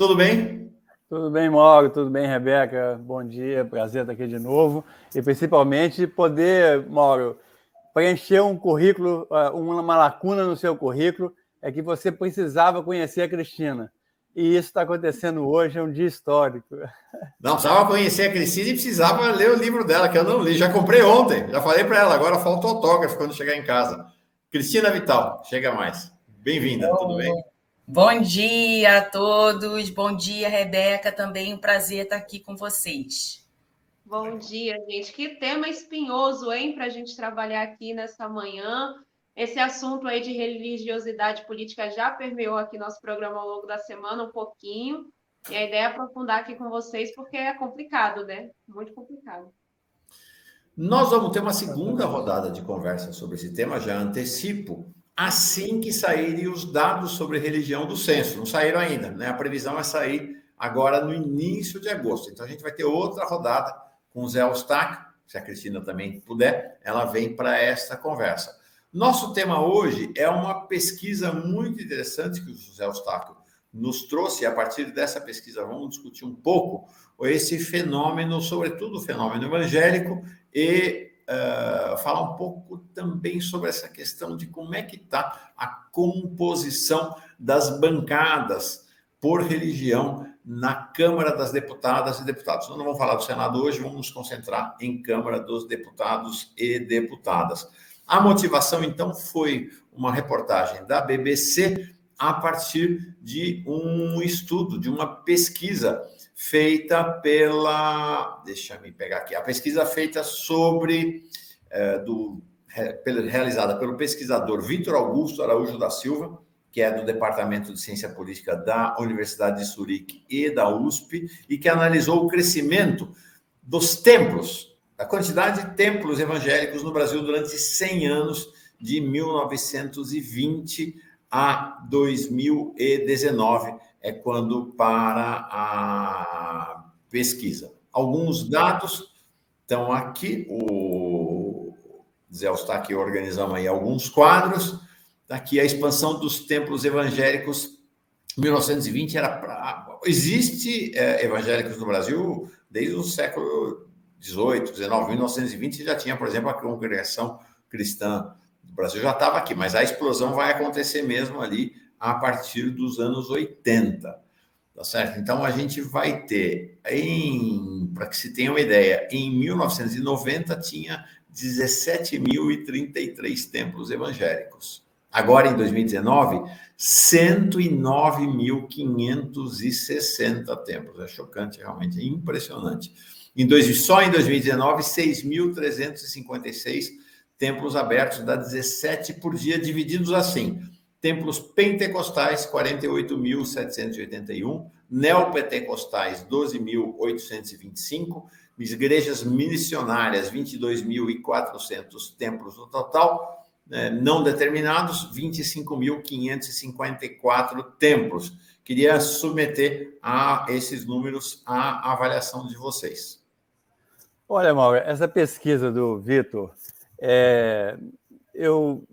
Tudo bem? Tudo bem, Mauro? Tudo bem, Rebeca? Bom dia, prazer estar aqui de novo. E principalmente poder, Mauro, preencher um currículo, uma lacuna no seu currículo, é que você precisava conhecer a Cristina. E isso está acontecendo hoje, é um dia histórico. Não, precisava conhecer a Cristina e precisava ler o livro dela, que eu não li. Já comprei ontem, já falei para ela, agora falta o autógrafo quando chegar em casa. Cristina Vital, chega mais. Bem-vinda, tudo bem? Bom dia a todos, bom dia, Rebeca, também um prazer estar aqui com vocês. Bom dia, gente. Que tema espinhoso, hein, para a gente trabalhar aqui nessa manhã. Esse assunto aí de religiosidade política já permeou aqui nosso programa ao longo da semana um pouquinho. E a ideia é aprofundar aqui com vocês, porque é complicado, né? Muito complicado. Nós vamos ter uma segunda rodada de conversa sobre esse tema, já antecipo, assim que saírem os dados sobre religião do censo. Não saíram ainda, né? A previsão é sair agora no início de agosto. Então a gente vai ter outra rodada com o Zé Eustáquio, se a Cristina também puder, ela vem para esta conversa. Nosso tema hoje é uma pesquisa muito interessante que o José Eustáquio nos trouxe, e a partir dessa pesquisa vamos discutir um pouco esse fenômeno, sobretudo o fenômeno evangélico, e falar um pouco também sobre essa questão de como é que está a composição das bancadas por religião na Câmara das Deputadas e Deputados. Nós não vamos falar do Senado hoje, vamos nos concentrar em Câmara dos Deputados e Deputadas. A motivação, então, foi uma reportagem da BBC a partir de um estudo, de uma pesquisa feita pela... Deixa eu pegar aqui. A pesquisa feita sobre... realizada pelo pesquisador Vitor Augusto Araújo da Silva, que é do Departamento de Ciência Política da Universidade de Zurique e da USP, e que analisou o crescimento dos templos, a quantidade de templos evangélicos no Brasil durante 100 anos, de 1920 a 2019, é quando para a pesquisa. Alguns dados estão aqui, o Zé Eustáquio organizamos aí alguns quadros. Aqui a expansão dos templos evangélicos, 1920 existe evangélicos no Brasil desde o século XVIII, XIX, 1920 já tinha, por exemplo, a congregação cristã do Brasil já estava aqui, mas a explosão vai acontecer mesmo ali a partir dos anos 80, tá certo? Então a gente vai ter, para que se tenha uma ideia, em 1990 tinha 17.033 templos evangélicos. Agora, em 2019, 109.560 templos. É chocante, realmente, é impressionante. Só em 2019, 6.356 templos abertos, dá 17 por dia, divididos assim. Templos pentecostais, 48.781, neopentecostais, 12.825, igrejas missionárias, 22.400 templos no total, não determinados, 25.554 templos. Queria submeter a esses números à avaliação de vocês. Olha, Mauro, essa pesquisa do Vitor, eu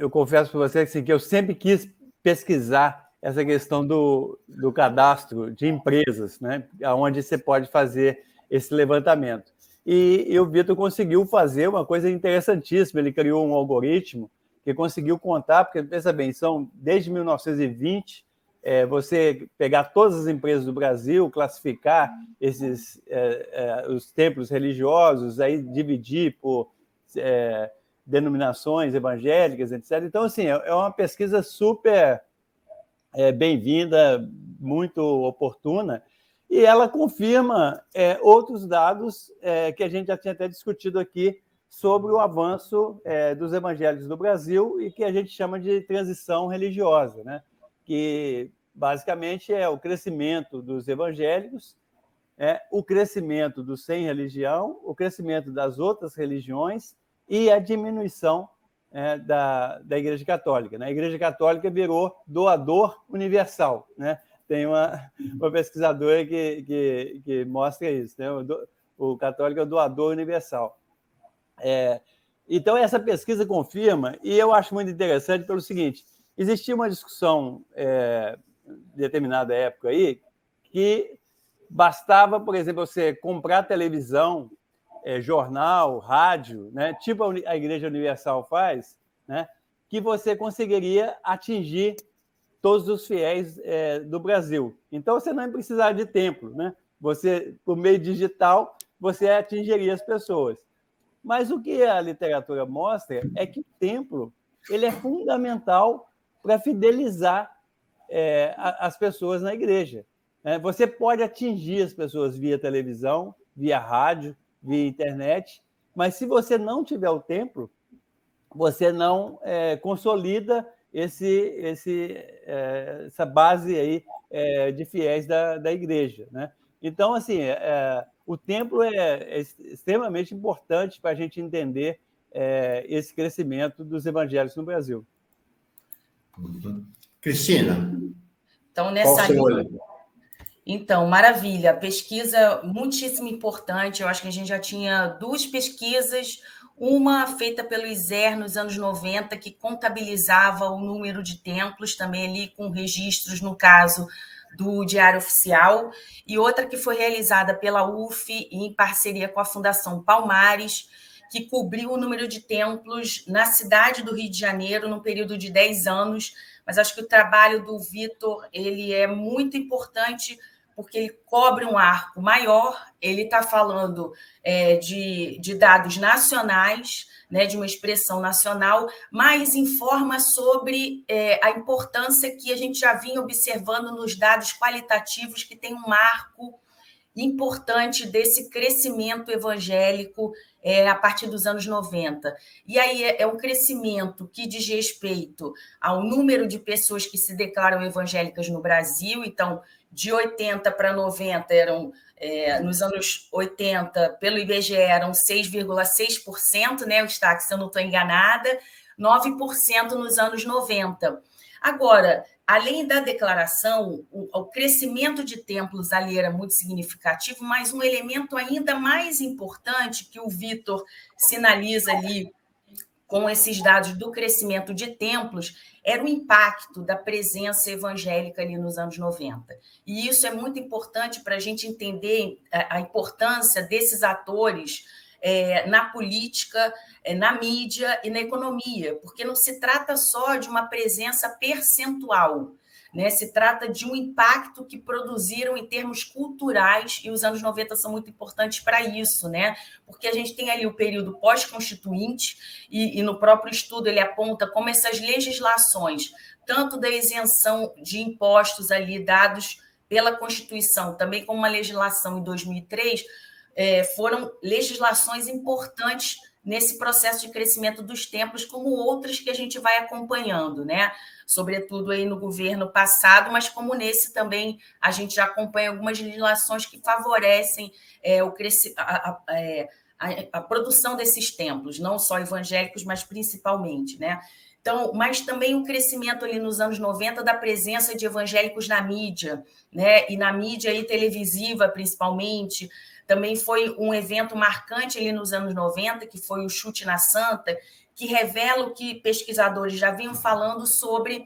confesso para você assim, que eu sempre quis pesquisar essa questão do cadastro de empresas, né, onde você pode fazer esse levantamento. E o Vitor conseguiu fazer uma coisa interessantíssima. Ele criou um algoritmo que conseguiu contar, porque, pensa bem, são desde 1920, você pegar todas as empresas do Brasil, classificar os templos religiosos, aí dividir por denominações evangélicas, etc. Então, assim, é uma pesquisa super bem-vinda, muito oportuna, e ela confirma outros dados que a gente já tinha até discutido aqui sobre o avanço dos evangélicos no Brasil e que a gente chama de transição religiosa, né? Que basicamente é o crescimento dos evangélicos, o crescimento dos sem religião, o crescimento das outras religiões e a diminuição da Igreja Católica, né? A Igreja Católica virou doador universal, né? Tem uma pesquisadora que mostra isso, né? O católico é o doador universal. Então, essa pesquisa confirma, e eu acho muito interessante pelo seguinte: existia uma discussão determinada época aí, que bastava, por exemplo, você comprar televisão, jornal, rádio, né, tipo a Igreja Universal faz, né, que você conseguiria atingir todos os fiéis do Brasil. Então, você não precisava de templo, né? Você, por meio digital, você atingiria as pessoas. Mas o que a literatura mostra é que o templo ele é fundamental para fidelizar as pessoas na igreja. Você pode atingir as pessoas via televisão, via rádio, via internet, mas se você não tiver o templo, você não consolida essa base aí de fiéis da igreja, né? Então, assim, o templo é extremamente importante para a gente entender esse crescimento dos evangélicos no Brasil. Cristina, então, qual o seu olho? Então, maravilha. Pesquisa muitíssimo importante. Eu acho que a gente já tinha 2 pesquisas, uma feita pelo ISER nos anos 90, que contabilizava o número de templos, também ali com registros, no caso do Diário Oficial, e outra que foi realizada pela UF em parceria com a Fundação Palmares, que cobriu o número de templos na cidade do Rio de Janeiro num período de 10 anos. Mas acho que o trabalho do Vitor ele é muito importante, porque ele cobre um arco maior, ele está falando de dados nacionais, né, de uma expressão nacional, mas informa sobre a importância que a gente já vinha observando nos dados qualitativos, que tem um marco importante desse crescimento evangélico a partir dos anos 90. E aí é um crescimento que diz respeito ao número de pessoas que se declaram evangélicas no Brasil. Então, de 80 para 90 eram, nos anos 80, pelo IBGE, eram 6,6%, né, o Stax, se eu não estou enganada, 9% nos anos 90. Agora, além da declaração, o crescimento de templos ali era muito significativo, mas um elemento ainda mais importante que o Vitor sinaliza ali com esses dados do crescimento de templos era o impacto da presença evangélica ali nos anos 90. E isso é muito importante para a gente entender a importância desses atores na política, na mídia e na economia, porque não se trata só de uma presença percentual, né? Se trata de um impacto que produziram em termos culturais, e os anos 90 são muito importantes para isso, né? Porque a gente tem ali o período pós-constituinte, e no próprio estudo ele aponta como essas legislações, tanto da isenção de impostos ali dados pela Constituição, também como uma legislação em 2003, foram legislações importantes nesse processo de crescimento dos templos, como outras que a gente vai acompanhando, né? Sobretudo aí no governo passado, mas como nesse também a gente já acompanha algumas legislações que favorecem a produção desses templos, não só evangélicos, mas principalmente, né? Então, mas também o crescimento ali nos anos 90 da presença de evangélicos na mídia, né? E na mídia aí televisiva, principalmente. Também foi um evento marcante ali nos anos 90, que foi o Chute na Santa, que revela o que pesquisadores já vinham falando sobre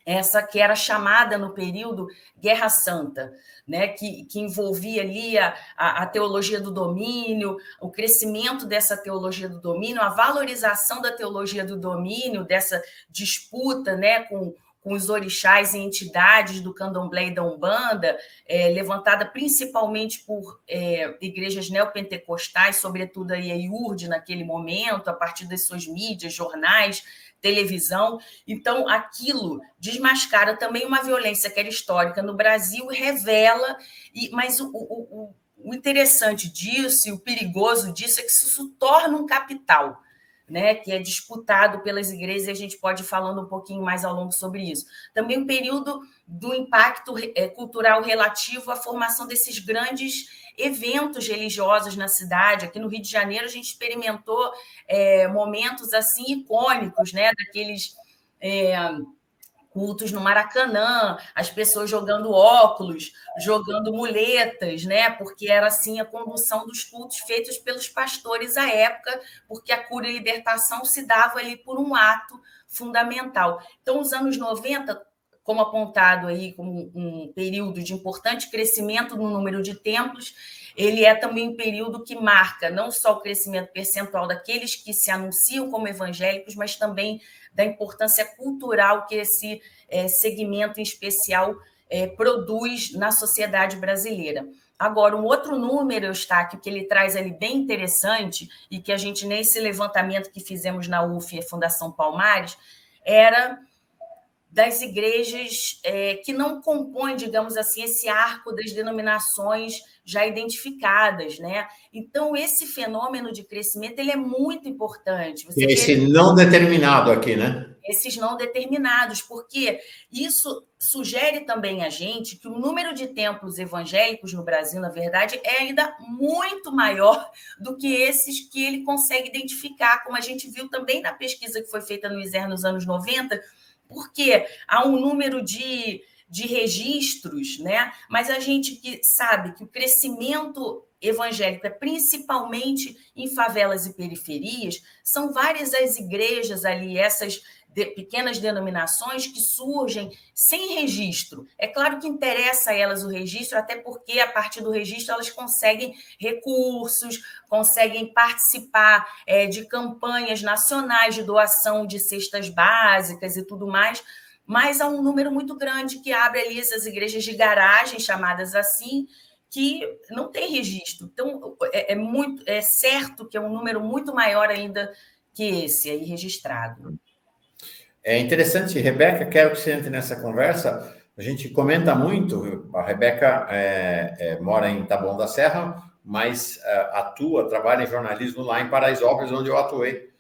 essa que era chamada no período Guerra Santa, né? que envolvia ali a teologia do domínio, o crescimento dessa teologia do domínio, a valorização da teologia do domínio, dessa disputa, né, com os orixás e entidades do candomblé e da Umbanda, levantada principalmente por igrejas neopentecostais, sobretudo a IURD naquele momento, a partir das suas mídias, jornais, televisão. Então, aquilo desmascara também uma violência que era histórica no Brasil e revela... Mas o interessante disso e o perigoso disso é que isso torna um capital, né, que é disputado pelas igrejas, e a gente pode ir falando um pouquinho mais ao longo sobre isso. Também o período do impacto cultural relativo à formação desses grandes eventos religiosos na cidade. Aqui no Rio de Janeiro, a gente experimentou momentos assim icônicos, né, daqueles cultos no Maracanã, as pessoas jogando óculos, jogando muletas, né? Porque era assim a condução dos cultos feitos pelos pastores à época, porque a cura e libertação se dava ali por um ato fundamental. Então, os anos 90 como apontado aí como um período de importante crescimento no número de templos, ele é também um período que marca não só o crescimento percentual daqueles que se anunciam como evangélicos, mas também da importância cultural que esse segmento em especial produz na sociedade brasileira. Agora, um outro número, Eustáquio, que ele traz ali bem interessante, e que a gente, nesse levantamento que fizemos na UF, Fundação Palmares, era das igrejas que não compõem, digamos assim, esse arco das denominações já identificadas, né? Então, esse fenômeno de crescimento ele é muito importante. Esse não determinado aqui, né? Esses não determinados, porque isso sugere também a gente que o número de templos evangélicos no Brasil, na verdade, é ainda muito maior do que esses que ele consegue identificar, como a gente viu também na pesquisa que foi feita no ISER nos anos 90, porque há um número de registros, né? Mas a gente que sabe que o crescimento evangélico é principalmente em favelas e periferias, são várias as igrejas ali, essas pequenas denominações que surgem sem registro. É claro que interessa a elas o registro, até porque a partir do registro elas conseguem recursos, conseguem participar de campanhas nacionais de doação de cestas básicas e tudo mais, mas há um número muito grande que abre ali essas igrejas de garagem, chamadas assim, que não tem registro. Então, é certo que é um número muito maior ainda que esse aí registrado. É interessante, Rebeca, quero que você entre nessa conversa. A gente comenta muito, a Rebeca mora em Taboão da Serra, mas trabalha em jornalismo lá em Paraisópolis, onde eu atuei,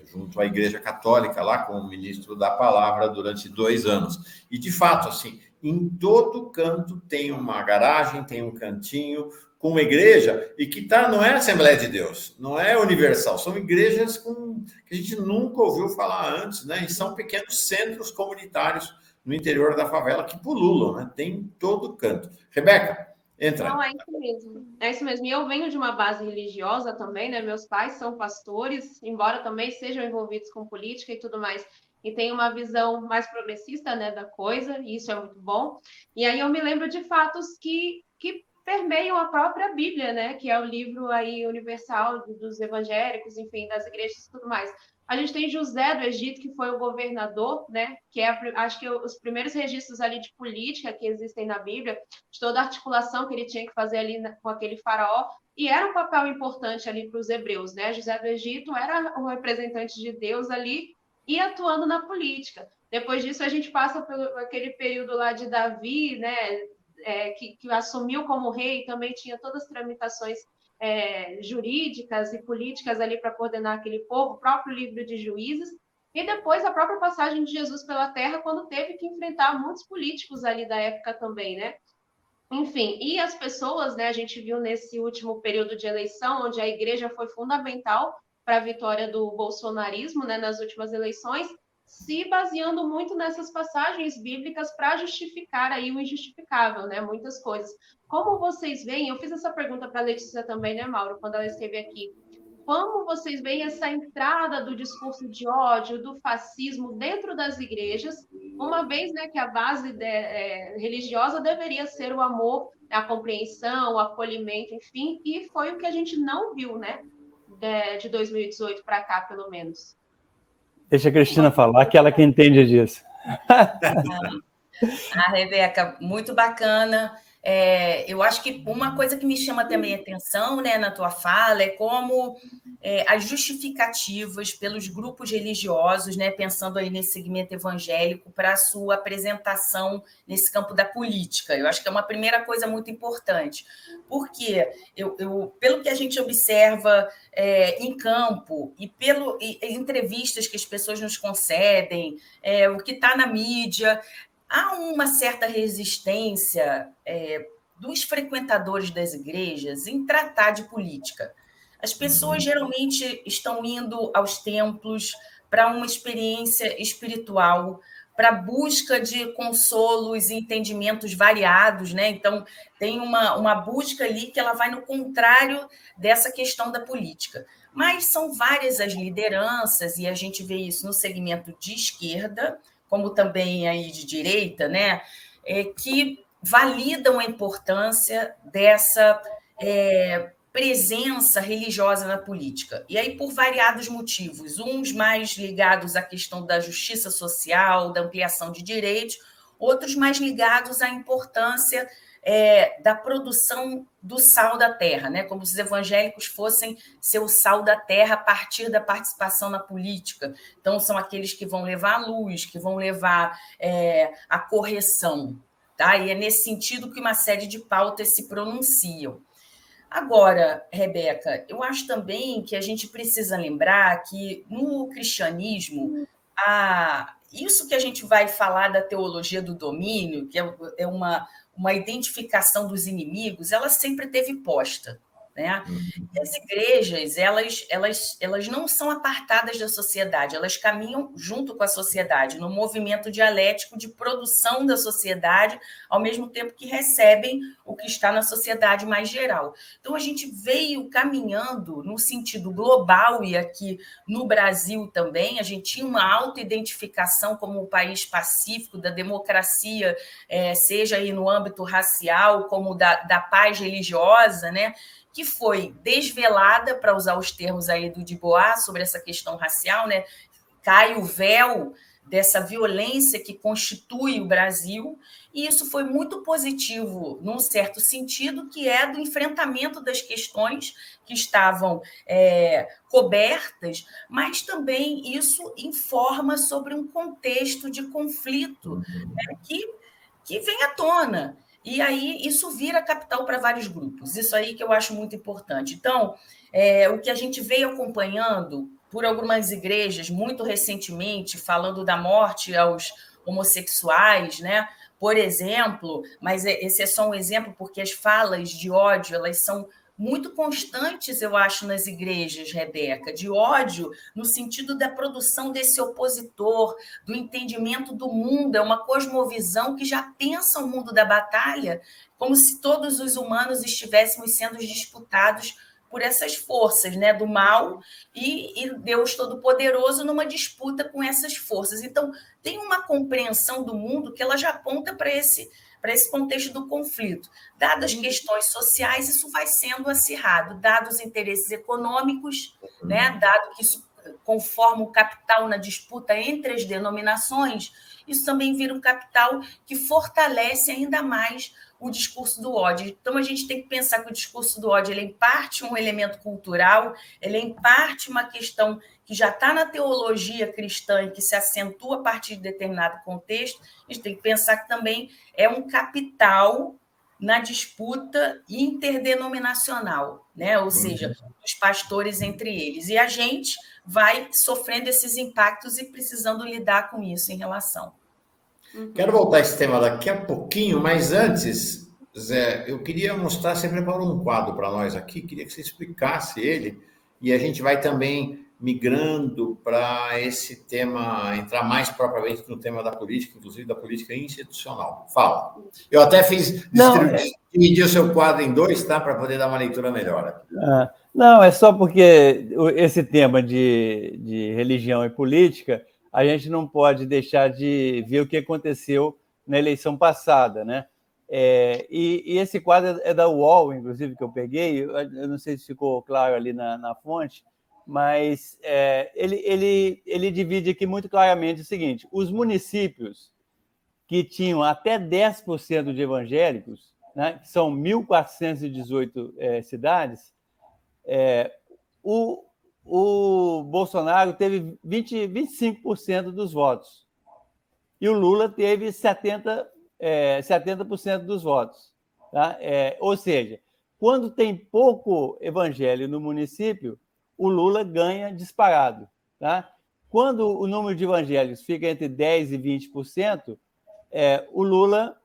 junto à Igreja Católica, lá como ministro da Palavra durante 2 anos. E, de fato, assim, em todo canto tem uma garagem, tem um cantinho com uma igreja, e que não é Assembleia de Deus, não é universal, são igrejas que a gente nunca ouviu falar antes, né? E são pequenos centros comunitários no interior da favela que pululam, né? Tem em todo canto. Rebeca, entra. Não, é isso mesmo. É isso mesmo. E eu venho de uma base religiosa também, né? Meus pais são pastores, embora também sejam envolvidos com política e tudo mais. E tem uma visão mais progressista, né, da coisa, e isso é muito bom. E aí eu me lembro de fatos que permeiam a própria Bíblia, né? Que é o livro aí universal dos evangélicos, enfim, das igrejas e tudo mais. A gente tem José do Egito, que foi o governador, né? Que acho que os primeiros registros ali de política que existem na Bíblia, de toda a articulação que ele tinha que fazer ali com aquele faraó, e era um papel importante ali para os hebreus, né? José do Egito era o representante de Deus ali e atuando na política. Depois disso, a gente passa por aquele período lá de Davi, né? Que assumiu como rei, também tinha todas as tramitações jurídicas e políticas ali para coordenar aquele povo, o próprio livro de Juízes, e depois a própria passagem de Jesus pela Terra, quando teve que enfrentar muitos políticos ali da época também, né? Enfim, e as pessoas, né, a gente viu nesse último período de eleição, onde a igreja foi fundamental para a vitória do bolsonarismo, né, nas últimas eleições, se baseando muito nessas passagens bíblicas para justificar aí o injustificável, né? Muitas coisas. Como vocês veem, eu fiz essa pergunta para a Letícia também, né, Mauro, quando ela esteve aqui. Como vocês veem essa entrada do discurso de ódio, do fascismo dentro das igrejas, uma vez, né, que a base religiosa deveria ser o amor, a compreensão, o acolhimento, enfim, e foi o que a gente não viu, né, de 2018 para cá, pelo menos. Deixa a Cristina falar, que ela que entende disso. Rebeca, muito bacana. Eu acho que uma coisa que me chama também a atenção, né, na tua fala é como as justificativas pelos grupos religiosos, né, pensando aí nesse segmento evangélico, para a sua apresentação nesse campo da política. Eu acho que é uma primeira coisa muito importante, porque pelo que a gente observa em campo e entrevistas que as pessoas nos concedem, o que está na mídia, há uma certa resistência dos frequentadores das igrejas em tratar de política. As pessoas geralmente estão indo aos templos para uma experiência espiritual, para busca de consolos e entendimentos variados, né? Então, tem uma busca ali que ela vai no contrário dessa questão da política. Mas são várias as lideranças, e a gente vê isso no segmento de esquerda, como também aí de direita, né, que validam a importância dessa presença religiosa na política. E aí, por variados motivos, uns mais ligados à questão da justiça social, da ampliação de direitos, outros mais ligados à importância da produção do sal da terra, né? Como se os evangélicos fossem ser o sal da terra a partir da participação na política. Então, são aqueles que vão levar a luz, que vão levar a correção. Tá? E é nesse sentido que uma série de pautas se pronunciam. Agora, Rebeca, eu acho também que a gente precisa lembrar que no cristianismo, isso que a gente vai falar da teologia do domínio, que é uma identificação dos inimigos, ela sempre teve posta. Né? E as igrejas, elas não são apartadas da sociedade, elas caminham junto com a sociedade, no movimento dialético de produção da sociedade, ao mesmo tempo que recebem o que está na sociedade mais geral. Então, a gente veio caminhando no sentido global, e aqui no Brasil também, a gente tinha uma autoidentificação como um país pacífico, da democracia, seja aí no âmbito racial, como da paz religiosa, né? Que foi desvelada, para usar os termos aí do Dubois, sobre essa questão racial, né? Cai o véu dessa violência que constitui o Brasil, e isso foi muito positivo, num certo sentido, que é do enfrentamento das questões que estavam cobertas, mas também isso informa sobre um contexto de conflito, né, que vem à tona. E aí isso vira capital para vários grupos. Isso aí que eu acho muito importante. Então, o que a gente veio acompanhando por algumas igrejas, muito recentemente, falando da morte aos homossexuais, né? Por exemplo, mas esse é só um exemplo, porque as falas de ódio, elas são muito constantes, eu acho, nas igrejas, Rebeca, de ódio no sentido da produção desse opositor, do entendimento do mundo, é uma cosmovisão que já pensa o mundo da batalha como se todos os humanos estivéssemos sendo disputados por essas forças, né, do mal, e Deus Todo-Poderoso numa disputa com essas forças. Então, tem uma compreensão do mundo que ela já aponta para esse contexto do conflito. Dadas as questões sociais, isso vai sendo acirrado, dados os interesses econômicos, né, dado que isso conforma o capital na disputa entre as denominações, isso também vira um capital que fortalece ainda mais o discurso do ódio. Então, a gente tem que pensar que o discurso do ódio ele é, em parte, um elemento cultural, ele é, em parte, uma questão que já está na teologia cristã e que se acentua a partir de determinado contexto. A gente tem que pensar que também é um capital na disputa interdenominacional, né? Ou seja, os pastores entre eles. E a gente vai sofrendo esses impactos e precisando lidar com isso em relação. Quero voltar a esse tema daqui a pouquinho, mas antes, Zé, eu queria mostrar, você preparou um quadro para nós aqui, queria que você explicasse ele, e a gente vai também migrando para esse tema, entrar mais propriamente no tema da política, inclusive da política institucional. Fala. Eu até dividi o seu quadro em dois, tá? Para poder dar uma leitura melhor. Não, é só porque esse tema de religião e política, a gente não pode deixar de ver o que aconteceu na eleição passada, né? E esse quadro é da UOL, inclusive, que eu peguei, eu não sei se ficou claro ali na fonte, mas ele divide aqui muito claramente o seguinte: os municípios que tinham até 10% de evangélicos, né, que são 1.418 cidades, o Bolsonaro teve 25% dos votos e o Lula teve 70% dos votos. Tá? Ou seja, quando tem pouco evangelho no município, o Lula ganha disparado. Tá? Quando o número de evangélicos fica entre 10% e 20%, o Lula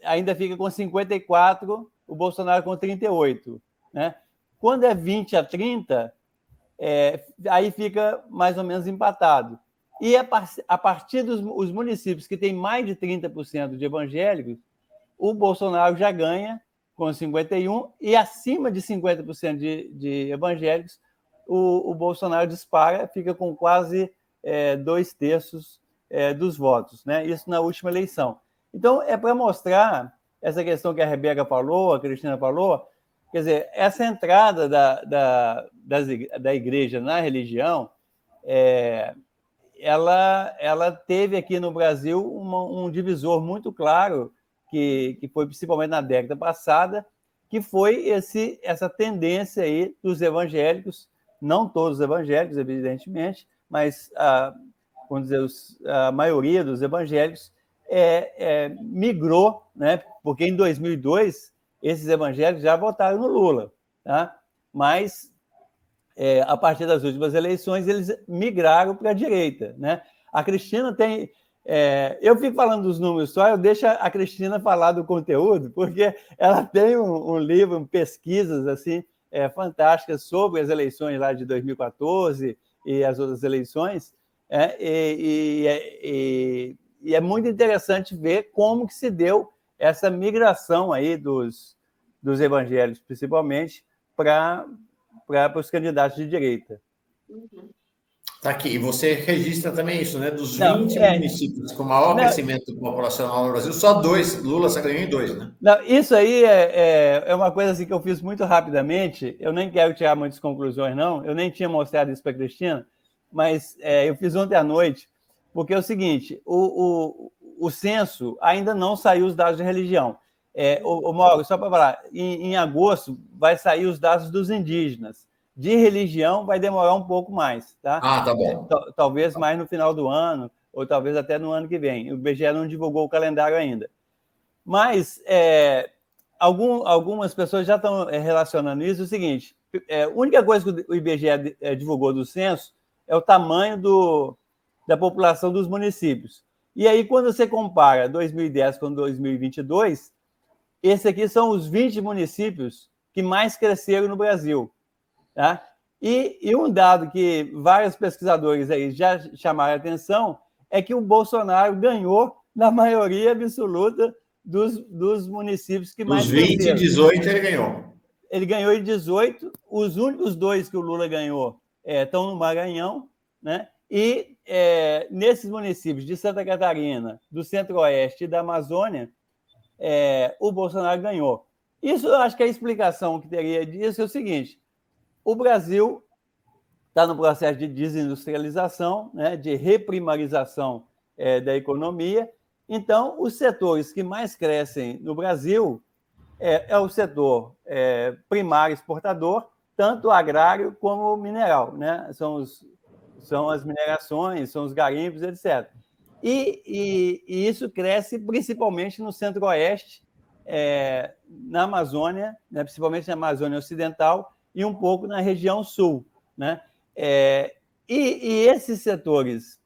ainda fica com 54%, o Bolsonaro com 38%. Né? Quando é 20 a 30%, aí fica mais ou menos empatado. E a partir dos municípios que têm mais de 30% de evangélicos, o Bolsonaro já ganha com 51%, e acima de 50% de evangélicos, o Bolsonaro dispara, fica com quase 2/3 dos votos, né? Isso na última eleição. Então, é para mostrar essa questão que a Rebeca falou, a Cristina falou, quer dizer, essa entrada da igreja na religião, ela teve aqui no Brasil um divisor muito claro, que foi principalmente na década passada, que foi essa tendência aí dos evangélicos, não todos os evangélicos, evidentemente, mas vamos dizer, a maioria dos evangélicos migrou, né? Porque em 2002 esses evangélicos já votaram no Lula, tá? Mas a partir das últimas eleições eles migraram para a direita, né? A Cristina tem... eu fico falando dos números só, eu deixo a Cristina falar do conteúdo, porque ela tem um livro, pesquisas assim, fantásticas sobre as eleições lá de 2014 e as outras eleições, e é muito interessante ver como que se deu essa migração aí dos evangélicos, principalmente, para os candidatos de direita. Está aqui. E você registra também isso, né? Dos 20 municípios com maior crescimento populacional no Brasil, só 2, Lula só ganhou em 2, né? Não, isso aí é uma coisa assim, que eu fiz muito rapidamente, eu nem quero tirar muitas conclusões, não, eu nem tinha mostrado isso para a Cristina, mas eu fiz ontem à noite, porque é o seguinte, o censo ainda não saiu os dados de religião. Mauro, só para falar, em agosto vai sair os dados dos indígenas. De religião vai demorar um pouco mais, tá? Tá bom. Talvez mais no final do ano, ou talvez até no ano que vem. O IBGE não divulgou o calendário ainda. Mas algumas pessoas já estão relacionando isso. O seguinte, a única coisa que o IBGE divulgou do censo é o tamanho da população dos municípios. E aí, quando você compara 2010 com 2022, esses aqui são os 20 municípios que mais cresceram no Brasil. Tá? E um dado que vários pesquisadores aí já chamaram a atenção é que o Bolsonaro ganhou na maioria absoluta dos municípios que mais cresceram. Dos 20 e 18 ele ganhou. Ele ganhou em 18, os únicos 2 que o Lula ganhou estão no Maranhão, né? E nesses municípios de Santa Catarina, do Centro-Oeste e da Amazônia, o Bolsonaro ganhou. Isso, eu acho que a explicação que teria disso é o seguinte: o Brasil está no processo de desindustrialização, né, de reprimarização da economia. Então, os setores que mais crescem no Brasil é o setor primário exportador, tanto agrário como mineral, né? São as minerações, são os garimpos, etc. E isso cresce principalmente no Centro-Oeste, na Amazônia, né, principalmente na Amazônia Ocidental, e um pouco na região sul, né? E esses setores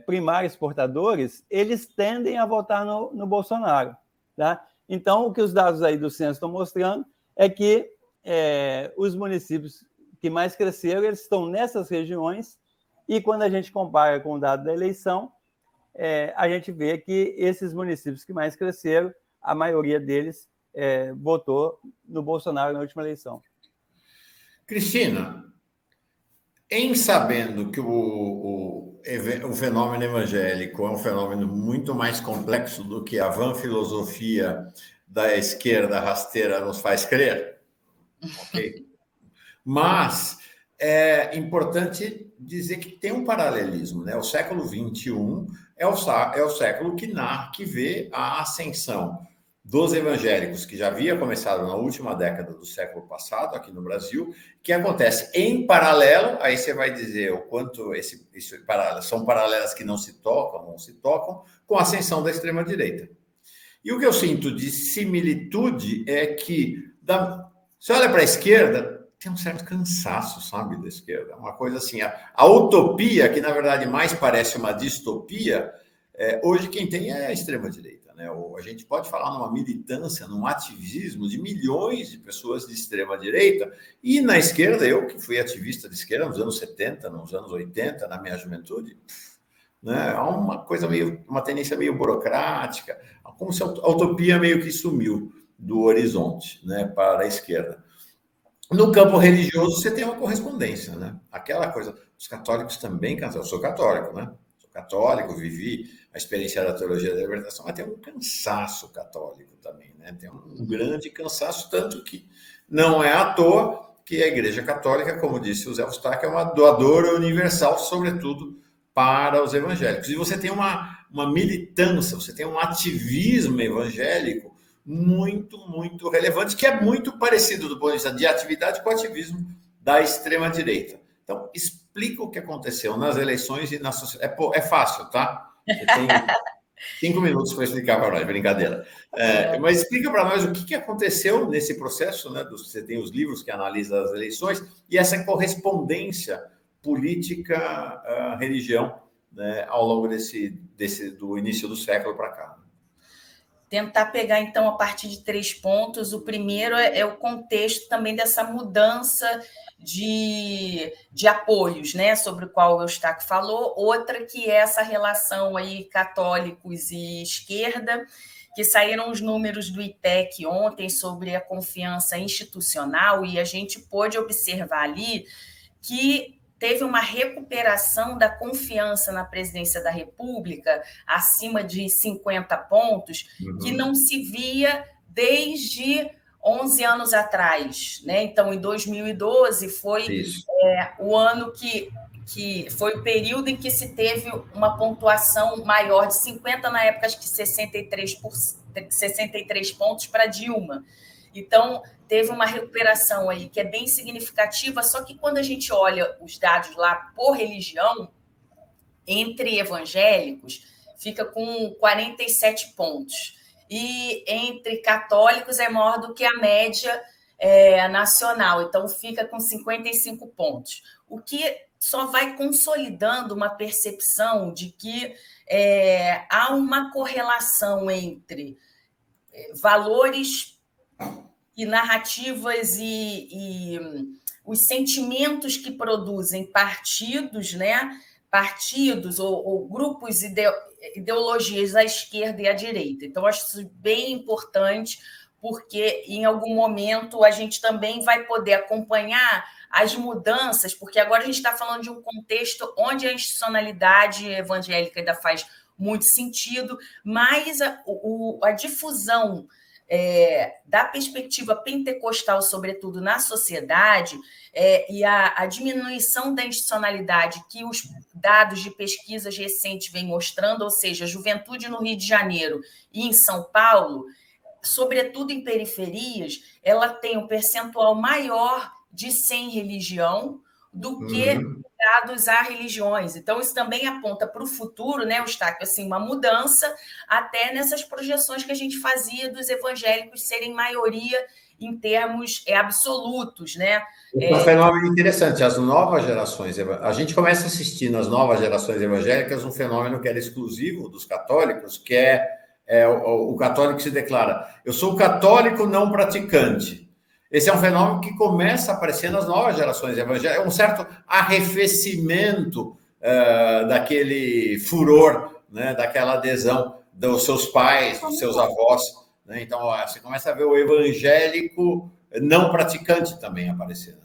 primários exportadores, eles tendem a votar no Bolsonaro, tá? Então, o que os dados aí do censo estão mostrando é que os municípios que mais cresceram, eles estão nessas regiões, e quando a gente compara com o dado da eleição, a gente vê que esses municípios que mais cresceram, a maioria deles votou no Bolsonaro na última eleição. Cristina, em sabendo que o fenômeno evangélico é um fenômeno muito mais complexo do que a vã filosofia da esquerda rasteira nos faz crer, ok? Mas é importante dizer que tem um paralelismo, né? O século XXI é o século que vê a ascensão dos evangélicos, que já havia começado na última década do século passado, aqui no Brasil, que acontece em paralelo, aí você vai dizer o quanto são paralelas que não se tocam, com a ascensão da extrema-direita. E o que eu sinto de similitude é que, você olha para a esquerda, tem um certo cansaço, sabe, da esquerda. Uma coisa assim, a utopia, que na verdade mais parece uma distopia, hoje quem tem é a extrema-direita. Né? A gente pode falar numa militância, num ativismo de milhões de pessoas de extrema-direita, e na esquerda, eu que fui ativista de esquerda nos anos 70, nos anos 80, na minha juventude, né? Há uma tendência meio burocrática, como se a utopia meio que sumiu do horizonte, né, para a esquerda. No campo religioso, você tem uma correspondência, né? Aquela coisa, os católicos também cansaram. Eu sou católico, né? Sou católico, vivi a experiência da teologia da libertação, mas tem um cansaço católico também, né? Tem um grande cansaço, tanto que não é à toa que a Igreja Católica, como disse o Zé Eustáquio, é uma doadora universal, sobretudo para os evangélicos. E você tem uma militância, você tem um ativismo evangélico muito, muito relevante, que é muito parecido do ponto de vista de atividade com o ativismo da extrema-direita. Então, explica o que aconteceu nas eleições e na sociedade. É fácil, tá? Você tem 5 minutos para explicar para nós, brincadeira. Mas explica para nós o que aconteceu nesse processo, né? Você tem os livros que analisam as eleições e essa correspondência política, religião, né, ao longo do início do século para cá. Tentar pegar, então, a partir de 3 pontos. O primeiro é o contexto também dessa mudança de apoios, né, sobre o qual o Eustáquio falou. Outra que é essa relação aí católicos e esquerda, que saíram os números do IPEC ontem sobre a confiança institucional, e a gente pôde observar ali que teve uma recuperação da confiança na presidência da República, acima de 50 pontos, que não se via desde 11 anos atrás, né? Então, em 2012, foi o ano que foi o período em que se teve uma pontuação maior de 50, na época, acho que 63 pontos para Dilma. Então, teve uma recuperação aí que é bem significativa, só que quando a gente olha os dados lá por religião, entre evangélicos, fica com 47 pontos. E entre católicos é maior do que a média nacional, então fica com 55 pontos. O que só vai consolidando uma percepção de que há uma correlação entre valores e narrativas e os sentimentos que produzem partidos, né? Partidos ou grupos, ideologias à esquerda e à direita. Então, acho isso bem importante, porque em algum momento a gente também vai poder acompanhar as mudanças, porque agora a gente está falando de um contexto onde a institucionalidade evangélica ainda faz muito sentido, mas a difusão da perspectiva pentecostal, sobretudo na sociedade, e a diminuição da institucionalidade que os dados de pesquisas recentes vêm mostrando, ou seja, a juventude no Rio de Janeiro e em São Paulo, sobretudo em periferias, ela tem um percentual maior de sem religião do que ligados a religiões. Então, isso também aponta para o futuro, né, Eustáquio, assim, uma mudança até nessas projeções que a gente fazia dos evangélicos serem maioria em termos absolutos, né? É um fenômeno interessante. As novas gerações, a gente começa a assistir nas novas gerações evangélicas um fenômeno que era exclusivo dos católicos, que o católico se declara: eu sou católico não praticante. Esse é um fenômeno que começa a aparecer nas novas gerações evangélicas, é um certo arrefecimento daquele furor, né, daquela adesão dos seus pais, dos seus avós, né? Então, você começa a ver o evangélico não praticante também aparecer, né?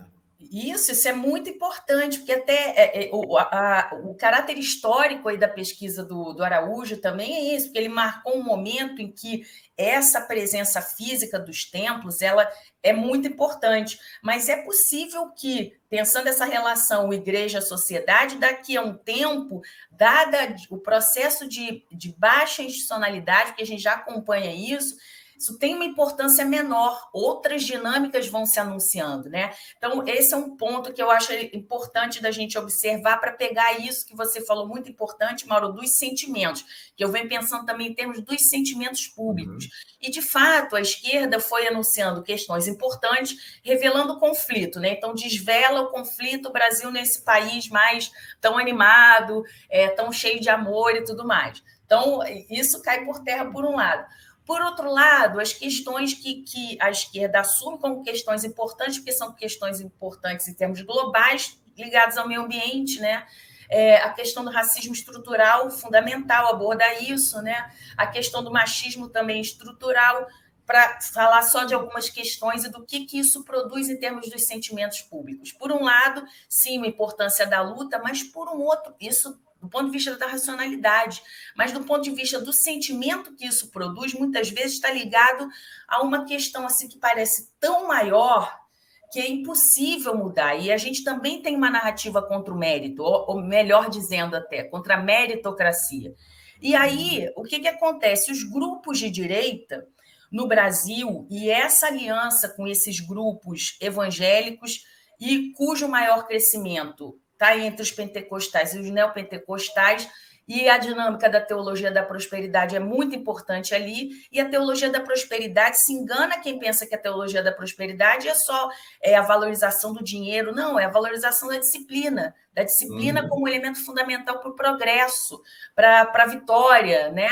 Isso é muito importante, porque até o caráter histórico aí da pesquisa do Araújo também é isso, porque ele marcou um momento em que essa presença física dos templos ela é muito importante, mas é possível que, pensando essa relação igreja-sociedade, daqui a um tempo, dada o processo de baixa institucionalidade, que a gente já acompanha isso tem uma importância menor, outras dinâmicas vão se anunciando, né? Então, esse é um ponto que eu acho importante da gente observar para pegar isso que você falou, muito importante, Mauro, dos sentimentos, que eu venho pensando também em termos dos sentimentos públicos. E, de fato, a esquerda foi anunciando questões importantes, revelando o conflito, né? Então, desvela o conflito, o Brasil nesse país mais tão animado, tão cheio de amor e tudo mais. Então, isso cai por terra por um lado. Por outro lado, as questões que a esquerda assume como questões importantes, porque são questões importantes em termos globais, ligadas ao meio ambiente, né? A questão do racismo estrutural, fundamental abordar isso, né? A questão do machismo também estrutural, para falar só de algumas questões e do que isso produz em termos dos sentimentos públicos. Por um lado, sim, a importância da luta, mas por um outro, isso do ponto de vista da racionalidade, mas do ponto de vista do sentimento que isso produz, muitas vezes está ligado a uma questão assim que parece tão maior que é impossível mudar. E a gente também tem uma narrativa contra o mérito, ou melhor dizendo até, contra a meritocracia. E aí, o que acontece? Os grupos de direita no Brasil, e essa aliança com esses grupos evangélicos, e cujo maior crescimento está entre os pentecostais e os neopentecostais, e a dinâmica da teologia da prosperidade é muito importante ali, e a teologia da prosperidade se engana quem pensa que a teologia da prosperidade é só a valorização do dinheiro, não, é a valorização da disciplina como elemento fundamental para o progresso, para a vitória, né?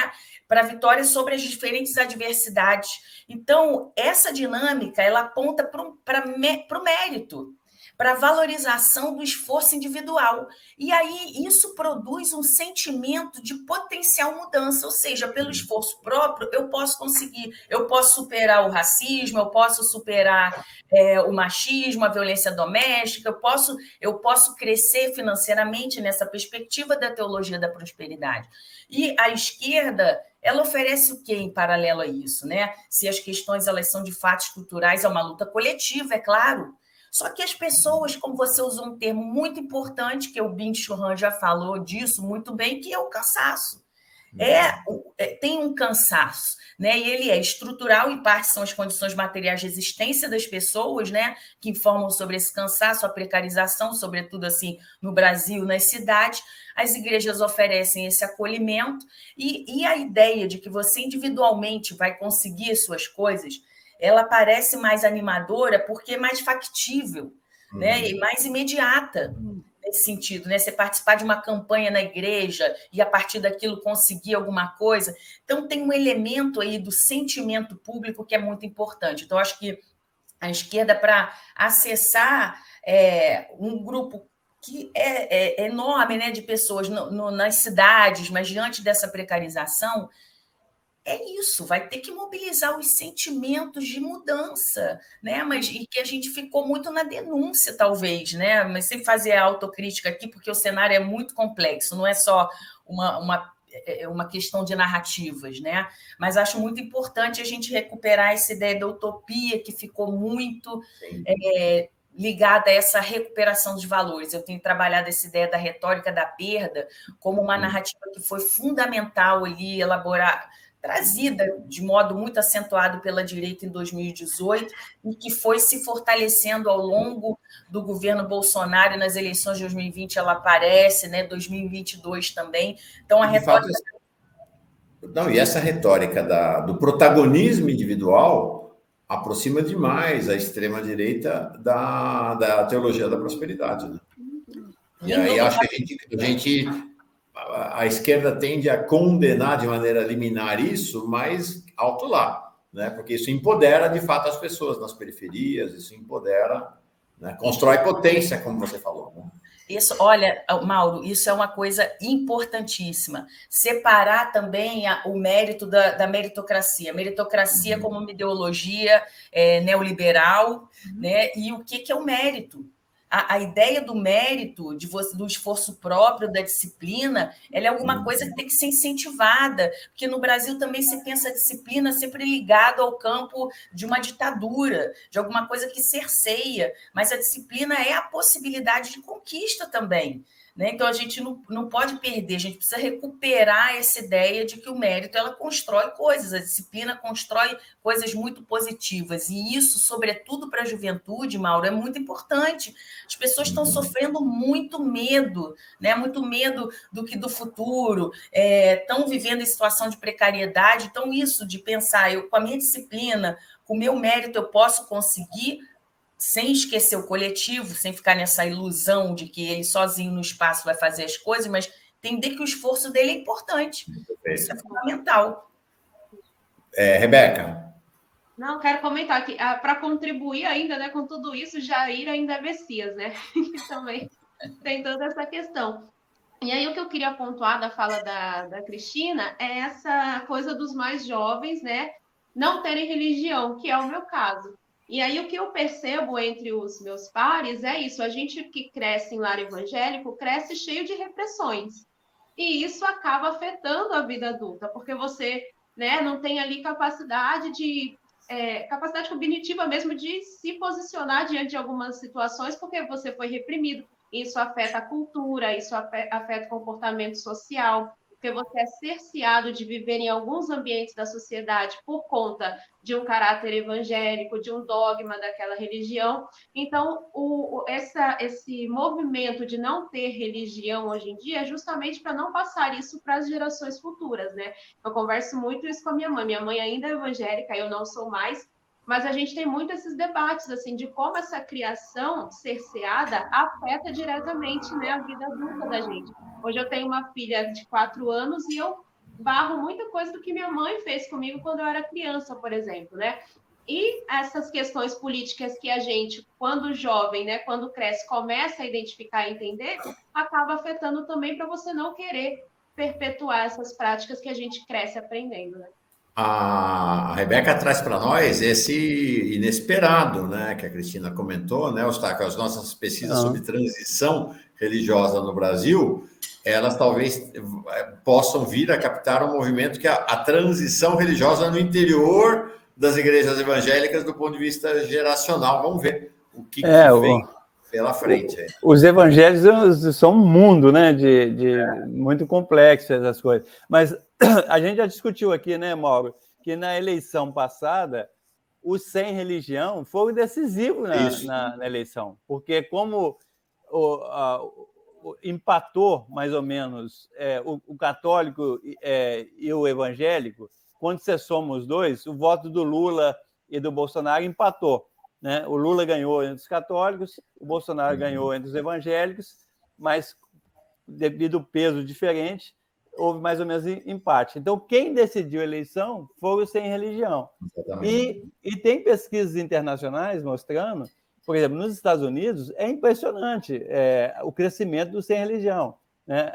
Para a vitória sobre as diferentes adversidades. Então, essa dinâmica, ela aponta para o mérito, para a valorização do esforço individual. E aí isso produz um sentimento de potencial mudança, ou seja, pelo esforço próprio, eu posso conseguir, eu posso superar o racismo, eu posso superar o machismo, a violência doméstica, eu posso crescer financeiramente nessa perspectiva da teologia da prosperidade. E a esquerda, ela oferece o quê em paralelo a isso, né? Se as questões elas são de fato estruturais, é uma luta coletiva, é claro. Só que as pessoas, como você usou um termo muito importante, que o Byung-Chul Han já falou disso muito bem, que é o cansaço. Tem um cansaço, né? E ele é estrutural, em parte são as condições materiais de existência das pessoas, né? Que informam sobre esse cansaço, a precarização, sobretudo assim no Brasil, nas cidades. As igrejas oferecem esse acolhimento e a ideia de que você individualmente vai conseguir suas coisas, ela parece mais animadora porque é mais factível, né? E mais imediata nesse sentido, né? Você participar de uma campanha na igreja e a partir daquilo conseguir alguma coisa. Então tem um elemento aí do sentimento público que é muito importante. Então acho que a esquerda, para acessar um grupo que é enorme, né, de pessoas nas cidades, mas diante dessa precarização, isso, vai ter que mobilizar os sentimentos de mudança, né? E que a gente ficou muito na denúncia, talvez, né? Mas sem fazer a autocrítica aqui, porque o cenário é muito complexo, não é só uma questão de narrativas, né? Mas acho muito importante a gente recuperar essa ideia da utopia que ficou muito ligada a essa recuperação dos valores. Eu tenho trabalhado essa ideia da retórica da perda como uma narrativa que foi fundamental ali elaborar, trazida de modo muito acentuado pela direita em 2018 e que foi se fortalecendo ao longo do governo Bolsonaro. Nas eleições de 2020 ela aparece, né? 2022 também. Então, a retórica... Não, e essa retórica do protagonismo individual aproxima demais a extrema-direita da teologia da prosperidade, né? E aí acho que a esquerda tende a condenar de maneira liminar isso, mas alto lá, né? Porque isso empodera, de fato, as pessoas nas periferias, isso empodera, né? Constrói potência, como você falou, né? Isso, olha, Mauro, isso é uma coisa importantíssima. Separar também o mérito da meritocracia. Meritocracia como uma ideologia neoliberal, né? E o que é o mérito? A ideia do mérito, do esforço próprio, da disciplina, ela é alguma coisa que tem que ser incentivada, porque no Brasil também se pensa a disciplina sempre ligada ao campo de uma ditadura, de alguma coisa que cerceia, mas a disciplina é a possibilidade de conquista também, né? Então, a gente não pode perder, a gente precisa recuperar essa ideia de que o mérito ela constrói coisas, a disciplina constrói coisas muito positivas, e isso, sobretudo para a juventude, Mauro, é muito importante. As pessoas estão sofrendo muito medo, né? Muito medo do futuro, estão vivendo em situação de precariedade. Então, isso de pensar, com a minha disciplina, com o meu mérito, eu posso conseguir, sem esquecer o coletivo, sem ficar nessa ilusão de que ele sozinho no espaço vai fazer as coisas, mas entender que o esforço dele é importante. Isso é fundamental. Rebeca? Não, quero comentar aqui, para contribuir ainda, né, com tudo isso, Jair ainda é Messias, né? Que também tem toda essa questão. E aí o que eu queria pontuar da fala da Cristina é essa coisa dos mais jovens, né, não terem religião, que é o meu caso. E aí o que eu percebo entre os meus pares é isso, a gente que cresce em lar evangélico cresce cheio de repressões. e isso acaba afetando a vida adulta, porque você, né, não tem ali capacidade cognitiva mesmo de se posicionar diante de algumas situações, porque você foi reprimido. Isso afeta a cultura, isso afeta o comportamento social, porque você é cerceado de viver em alguns ambientes da sociedade por conta de um caráter evangélico, de um dogma daquela religião. Então, esse movimento de não ter religião hoje em dia é justamente para não passar isso para as gerações futuras, né? Eu converso muito isso com a minha mãe. Minha mãe ainda é evangélica, eu não sou mais, mas a gente tem muito esses debates, assim, de como essa criação cerceada afeta diretamente, né, a vida adulta da gente. Hoje eu tenho uma filha de 4 anos e eu barro muita coisa do que minha mãe fez comigo quando eu era criança, por exemplo, né? E essas questões políticas que a gente, quando jovem, né, quando cresce, começa a identificar e entender, acaba afetando também para você não querer perpetuar essas práticas que a gente cresce aprendendo, né? A Rebeca traz para nós esse inesperado, né, que a Cristina comentou, né, Eustáquio, as nossas pesquisas sobre transição religiosa no Brasil, elas talvez possam vir a captar um movimento que é a transição religiosa no interior das igrejas evangélicas do ponto de vista geracional. Vamos ver o que vem pela frente. Os evangelhos são um mundo, né, muito complexo essas coisas. Mas a gente já discutiu aqui, né, Mauro, que na eleição passada os sem religião foram decisivos na eleição, porque como empatou mais ou menos o católico e o evangélico, quando você soma os dois, o voto do Lula e do Bolsonaro empatou, né? O Lula ganhou entre os católicos, o Bolsonaro ganhou entre os evangélicos, mas devido ao peso diferente, houve mais ou menos empate. Então, quem decidiu a eleição foi o sem religião. E tem pesquisas internacionais mostrando, por exemplo, nos Estados Unidos, é impressionante o crescimento do sem religião, né?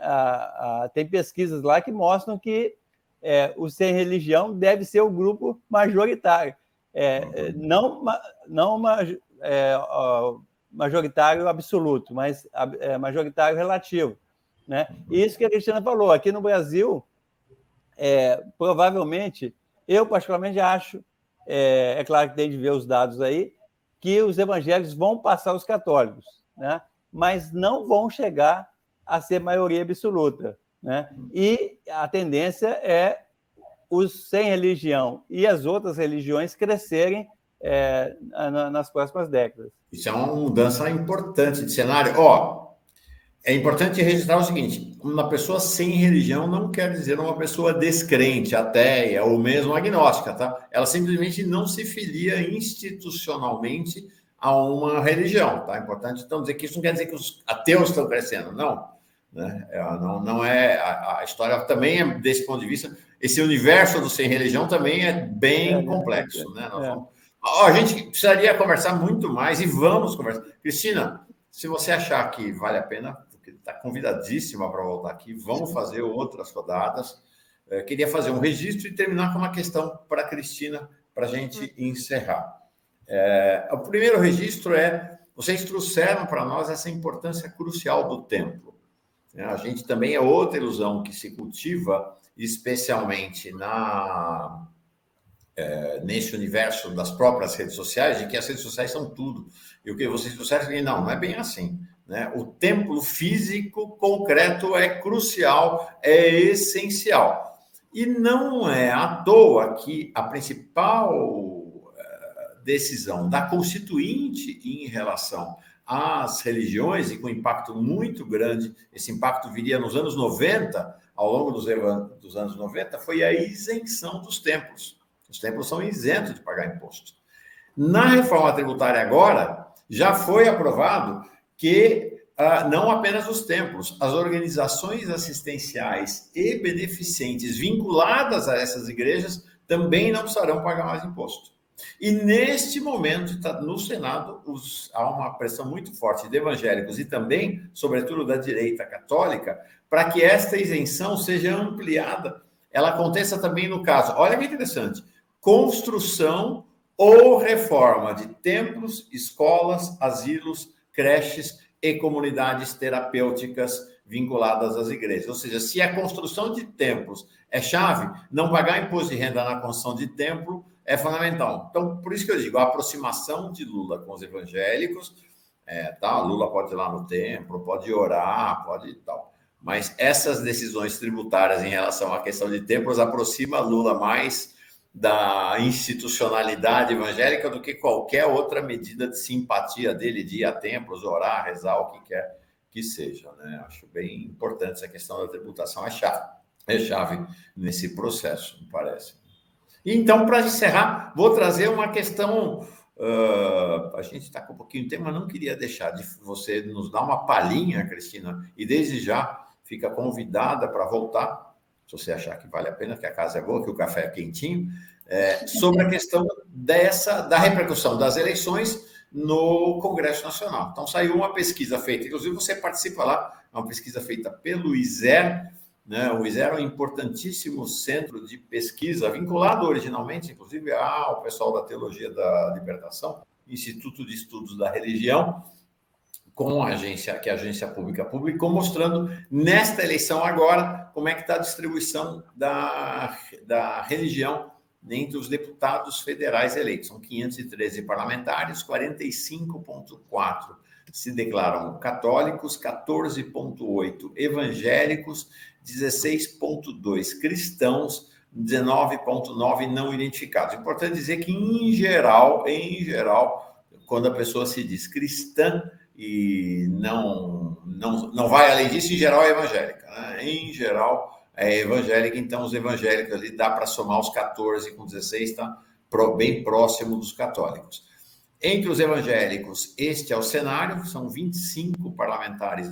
Tem pesquisas lá que mostram que o sem religião deve ser o grupo majoritário. Não majoritário absoluto, mas majoritário relativo, né? Isso que a Cristina falou, aqui no Brasil, provavelmente, eu particularmente acho, é claro que tem de ver os dados aí, que os evangélicos vão passar os católicos, né? Mas não vão chegar a ser maioria absoluta, né? E a tendência é os sem religião e as outras religiões crescerem nas próximas décadas. Isso é uma mudança importante de cenário. É importante registrar o seguinte: uma pessoa sem religião não quer dizer uma pessoa descrente, ateia ou mesmo agnóstica, tá? Ela simplesmente não se filia institucionalmente a uma religião, tá? É importante então dizer que isso não quer dizer que os ateus estão crescendo, não. Né? Não é a história também é desse ponto de vista. Esse universo do sem religião também é bem complexo, né? A gente precisaria conversar muito mais e vamos conversar. Cristina, se você achar que vale a pena, está convidadíssima para voltar aqui, vamos fazer outras rodadas. Queria fazer um registro e terminar com uma questão para a Cristina, para a gente encerrar. O primeiro registro vocês trouxeram para nós essa importância crucial do templo. A gente também é outra ilusão que se cultiva, especialmente nesse universo das próprias redes sociais, de que as redes sociais são tudo. E o que vocês trouxeram, não é bem assim. Né? O templo físico concreto é crucial, é essencial. E não é à toa que a principal decisão da Constituinte em relação às religiões, e com impacto muito grande, esse impacto viria nos anos 90, ao longo dos anos 90, foi a isenção dos templos. Os templos são isentos de pagar imposto. Na reforma tributária agora, já foi aprovado que não apenas os templos, as organizações assistenciais e beneficentes vinculadas a essas igrejas também não precisarão pagar mais imposto. E neste momento, no Senado, há uma pressão muito forte de evangélicos e também, sobretudo, da direita católica, para que esta isenção seja ampliada. Ela aconteça também no caso, olha que interessante, construção ou reforma de templos, escolas, asilos, creches e comunidades terapêuticas vinculadas às igrejas. Ou seja, se a construção de templos é chave, não pagar imposto de renda na construção de templo é fundamental. Então, por isso que eu digo, a aproximação de Lula com os evangélicos, Lula pode ir lá no templo, pode orar, pode tal. Mas essas decisões tributárias em relação à questão de templos aproxima Lula mais da institucionalidade evangélica do que qualquer outra medida de simpatia dele de ir a templos, orar, rezar, o que quer que seja, né? Acho bem importante essa questão da tributação, é chave nesse processo, me parece. Então, para encerrar, vou trazer uma questão. A gente está com um pouquinho de tempo, mas não queria deixar de você nos dar uma palhinha, Cristina, e desde já fica convidada para voltar, se você achar que vale a pena, que a casa é boa, que o café é quentinho, sobre a questão da repercussão das eleições no Congresso Nacional. Então, saiu uma pesquisa feita, inclusive você participa lá, é uma pesquisa feita pelo ISER, né? O ISER é um importantíssimo centro de pesquisa, vinculado originalmente, inclusive, ao pessoal da Teologia da Libertação, Instituto de Estudos da Religião, com a agência, que é a Agência Pública publicou, mostrando nesta eleição agora como é que está a distribuição da religião entre os deputados federais eleitos. São 513 parlamentares, 45,4 se declaram católicos, 14,8 evangélicos, 16,2 cristãos, 19,9 não identificados. Importante dizer que, em geral, quando a pessoa se diz cristã e não vai além disso, em geral é evangélica, né? Em geral é evangélica, então os evangélicos ali dá para somar os 14 com 16, está bem próximo dos católicos. Entre os evangélicos, este é o cenário, são 25 parlamentares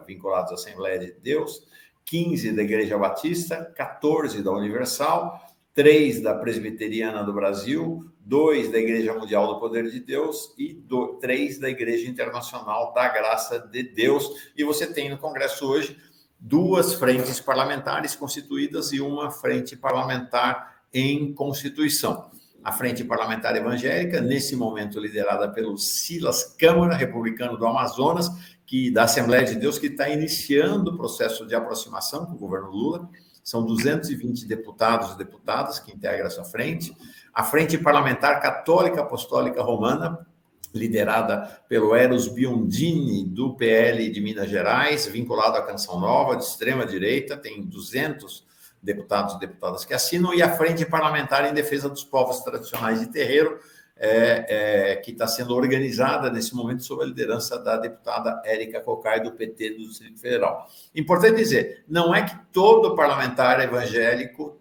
vinculados à Assembleia de Deus, 15 da Igreja Batista, 14 da Universal, 3 da Presbiteriana do Brasil, 2 da Igreja Mundial do Poder de Deus e 3 da Igreja Internacional da Graça de Deus. E você tem no Congresso hoje 2 frentes parlamentares constituídas e uma frente parlamentar em constituição. A Frente Parlamentar Evangélica, nesse momento liderada pelo Silas Câmara, republicano do Amazonas, da Assembleia de Deus, que está iniciando o processo de aproximação com o governo Lula. São 220 deputados e deputadas que integram essa frente. A Frente Parlamentar Católica Apostólica Romana, liderada pelo Eros Biondini, do PL de Minas Gerais, vinculado à Canção Nova, de extrema-direita, tem 200 deputados e deputadas que assinam, e a Frente Parlamentar em Defesa dos Povos Tradicionais de Terreiro, que está sendo organizada nesse momento sob a liderança da deputada Érica Cocai, do PT do Distrito Federal. Importante dizer, não é que todo parlamentar evangélico,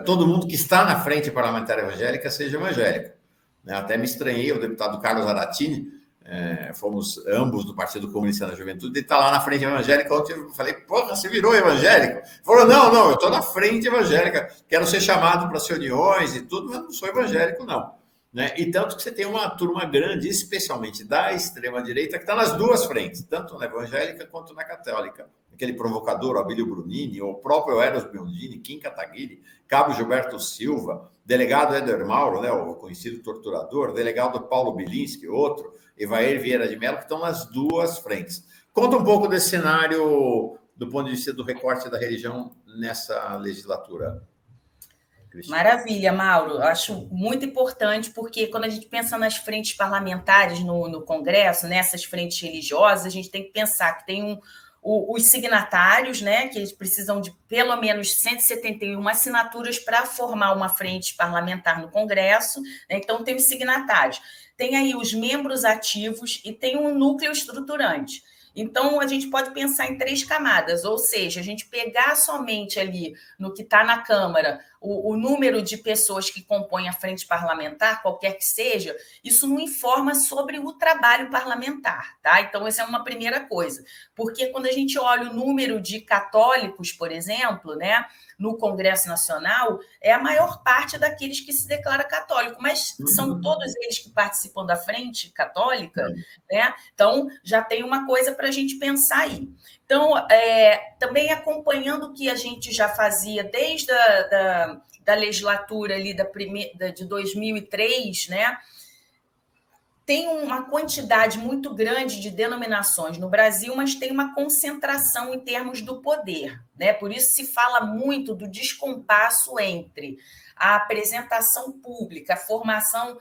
todo mundo que está na Frente Parlamentar Evangélica seja evangélico, né? Até me estranhei, o deputado Carlos Aratini, fomos ambos do Partido Comunista da Juventude, e está lá na Frente Evangélica. Ontem eu falei, porra, você virou evangélico? Falou, não, eu estou na Frente Evangélica, quero ser chamado para as reuniões e tudo, mas não sou evangélico, não. Né? E tanto que você tem uma turma grande, especialmente da extrema-direita, que está nas duas frentes, tanto na evangélica quanto na católica. Aquele provocador, Abílio Brunini, o próprio Eros Biondini, Kim Kataguiri, Cabo Gilberto Silva, delegado Éder Mauro, né, o conhecido torturador, delegado Paulo Bilinski, outro, Evair Vieira de Mello, que estão nas duas frentes. Conta um pouco desse cenário do ponto de vista do recorte da religião nessa legislatura. Cristina. Maravilha, Mauro. Eu acho muito importante, porque quando a gente pensa nas frentes parlamentares no Congresso, nessas frentes religiosas, a gente tem que pensar que tem os signatários, né, que eles precisam de pelo menos 171 assinaturas para formar uma frente parlamentar no Congresso, né? Então, tem os signatários. Tem aí os membros ativos e tem um núcleo estruturante. Então, a gente pode pensar em 3 camadas, ou seja, a gente pegar somente ali no que está na Câmara o número de pessoas que compõem a frente parlamentar, qualquer que seja, isso não informa sobre o trabalho parlamentar, tá? Então, essa é uma primeira coisa, porque quando a gente olha o número de católicos, por exemplo, né, no Congresso Nacional, é a maior parte daqueles que se declara católico, mas são todos eles que participam da frente católica, né? Então, já tem uma coisa para a gente pensar aí. Então, também acompanhando o que a gente já fazia desde da legislatura ali de 2003, né? tem uma quantidade muito grande de denominações no Brasil, mas tem uma concentração em termos do poder, né? Por isso se fala muito do descompasso entre a apresentação pública, a formação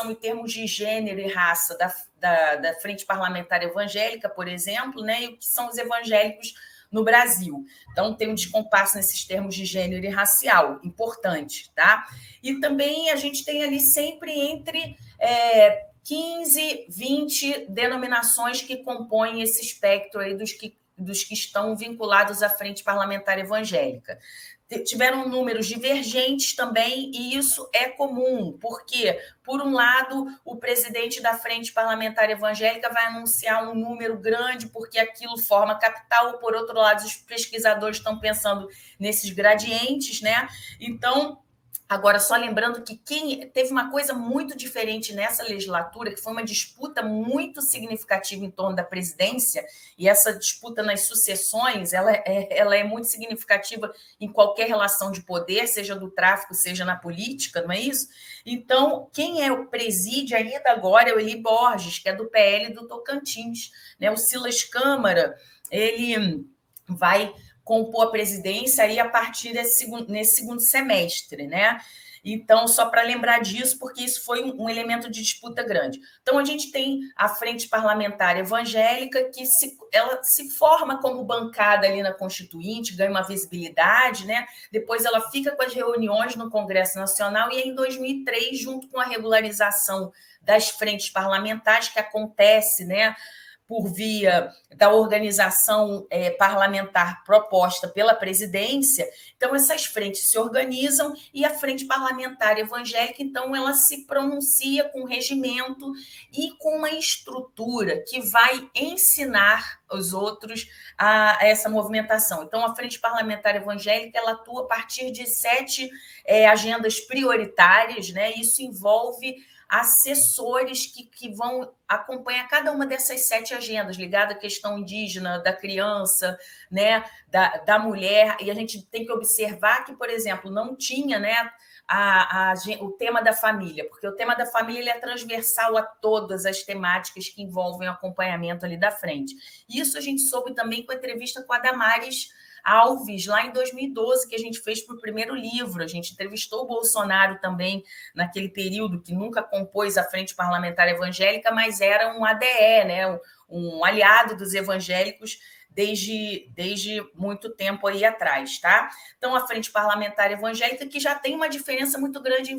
em termos de gênero e raça da Frente Parlamentar Evangélica, por exemplo, né? E o que são os evangélicos no Brasil. Então, tem um descompasso nesses termos de gênero e racial, importante, tá? E também a gente tem ali sempre entre 15, 20 denominações que compõem esse espectro aí dos que estão vinculados à Frente Parlamentar Evangélica. Tiveram números divergentes também, e isso é comum, porque, por um lado, o presidente da Frente Parlamentar Evangélica vai anunciar um número grande, porque aquilo forma capital, por outro lado, os pesquisadores estão pensando nesses gradientes, né? Então, agora, só lembrando que teve uma coisa muito diferente nessa legislatura, que foi uma disputa muito significativa em torno da presidência, e essa disputa nas sucessões, ela é muito significativa em qualquer relação de poder, seja do tráfico, seja na política, não é isso? Então, quem preside ainda agora é o Eli Borges, que é do PL do Tocantins, né? O Silas Câmara, ele vai compor a presidência aí a partir nesse segundo semestre, né? Então, só para lembrar disso, porque isso foi um elemento de disputa grande. Então, a gente tem a Frente Parlamentar Evangélica, que ela se forma como bancada ali na Constituinte, ganha uma visibilidade, né? Depois ela fica com as reuniões no Congresso Nacional, e aí, em 2003, junto com a regularização das frentes parlamentares, que acontece, né, por via da organização parlamentar proposta pela presidência. Então, essas frentes se organizam, e a Frente Parlamentar Evangélica, então, ela se pronuncia com regimento e com uma estrutura que vai ensinar os outros a essa movimentação. Então, a Frente Parlamentar Evangélica, ela atua a partir de 7 agendas prioritárias, né? Isso envolve assessores que vão acompanhar cada uma dessas 7 agendas, ligada à questão indígena, da criança, né, da mulher. E a gente tem que observar que, por exemplo, não tinha, né, o tema da família, porque o tema da família ele é transversal a todas as temáticas que envolvem o acompanhamento ali da frente. Isso a gente soube também com a entrevista com a Damares Alves, lá em 2012, que a gente fez para o primeiro livro. A gente entrevistou o Bolsonaro também naquele período, que nunca compôs a Frente Parlamentar Evangélica, mas era um ADE, né? Um aliado dos evangélicos desde muito tempo aí atrás, tá? Então, a Frente Parlamentar Evangélica, que já tem uma diferença muito grande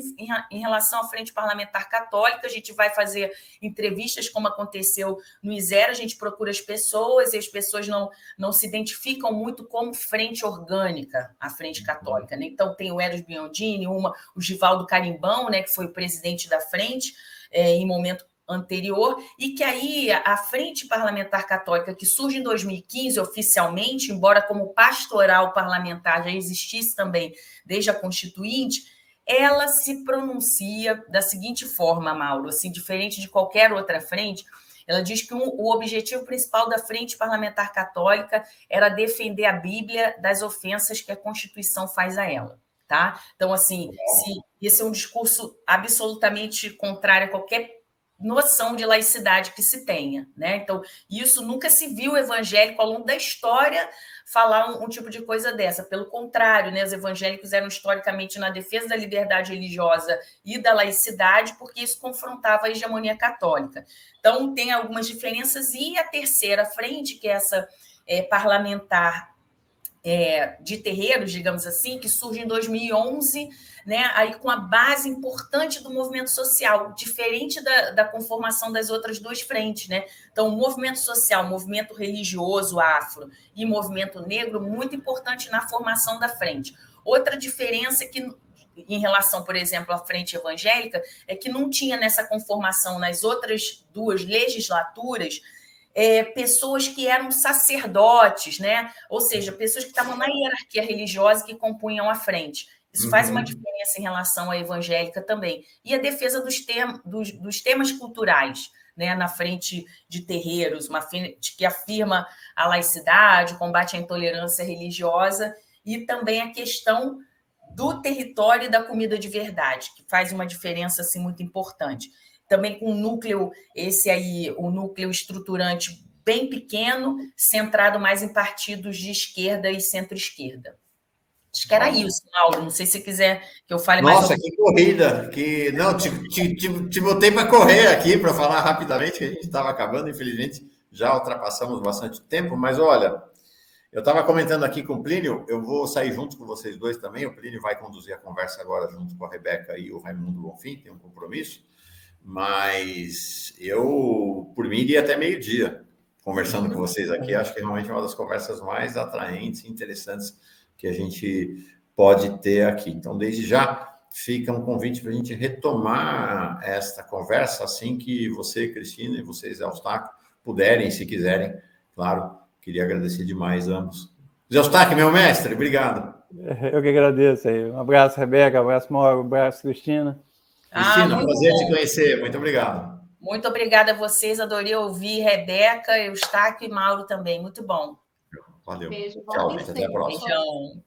em relação à Frente Parlamentar Católica. A gente vai fazer entrevistas, como aconteceu no ISER, a gente procura as pessoas, e as pessoas não se identificam muito como frente orgânica, a Frente Católica, né? Então, tem o Eros Biondini, o Givaldo Carimbão, né, que foi o presidente da frente em momento anterior, e que aí a Frente Parlamentar Católica, que surge em 2015 oficialmente, embora como pastoral parlamentar já existisse também desde a Constituinte, ela se pronuncia da seguinte forma, Mauro, assim, diferente de qualquer outra frente. Ela diz que o objetivo principal da Frente Parlamentar Católica era defender a Bíblia das ofensas que a Constituição faz a ela. Tá? Então, assim, esse é um discurso absolutamente contrário a qualquer noção de laicidade que se tenha, né? Então, isso nunca se viu evangélico ao longo da história falar um tipo de coisa dessa. Pelo contrário, né? Os evangélicos eram historicamente na defesa da liberdade religiosa e da laicidade, porque isso confrontava a hegemonia católica. Então, tem algumas diferenças. E a terceira frente, que é essa parlamentar de terreiros, digamos assim, que surge em 2011, né, aí com a base importante do movimento social, diferente da conformação das outras 2 frentes, né? Então, o movimento social, o movimento religioso afro e movimento negro, muito importante na formação da frente. Outra diferença que, em relação, por exemplo, à frente evangélica, é que não tinha nessa conformação nas outras 2 legislaturas pessoas que eram sacerdotes, né? Ou seja, pessoas que estavam na hierarquia religiosa que compunham a frente. Isso faz uma diferença em relação à evangélica também. E a defesa dos temas culturais, né? Na frente de terreiros, uma frente que afirma a laicidade, o combate à intolerância religiosa, e também a questão do território e da comida de verdade, que faz uma diferença assim, muito importante. também com um núcleo, esse aí, o núcleo estruturante bem pequeno, centrado mais em partidos de esquerda e centro-esquerda. Acho que era isso, Mauro. Não sei se você quiser que eu fale mais. Nossa, que corrida! Não, te botei para correr aqui para falar rapidamente, que a gente estava acabando, infelizmente já ultrapassamos bastante tempo, mas olha, eu estava comentando aqui com o Plínio, eu vou sair junto com vocês dois também, o Plínio vai conduzir a conversa agora junto com a Rebeca e o Raimundo Bonfim, tem um compromisso, mas eu, por mim, iria até meio-dia conversando com vocês aqui, acho que realmente é uma das conversas mais atraentes e interessantes que a gente pode ter aqui. Então, desde já, fica um convite para a gente retomar esta conversa assim que você, Cristina, e vocês, Eustáquio, puderem, se quiserem. Claro, queria agradecer demais a ambos. Eustáquio, meu mestre, obrigado. Eu que agradeço aí. Um abraço, Rebeca, um abraço, Mauro, um abraço, Cristina. Cristina, prazer te conhecer. Muito obrigado. Muito obrigada a vocês, adorei ouvir Rebeca, Eustáquio e Mauro também. Muito bom. Valeu. Beijo, tchau, gente. Até a próxima. Beijão.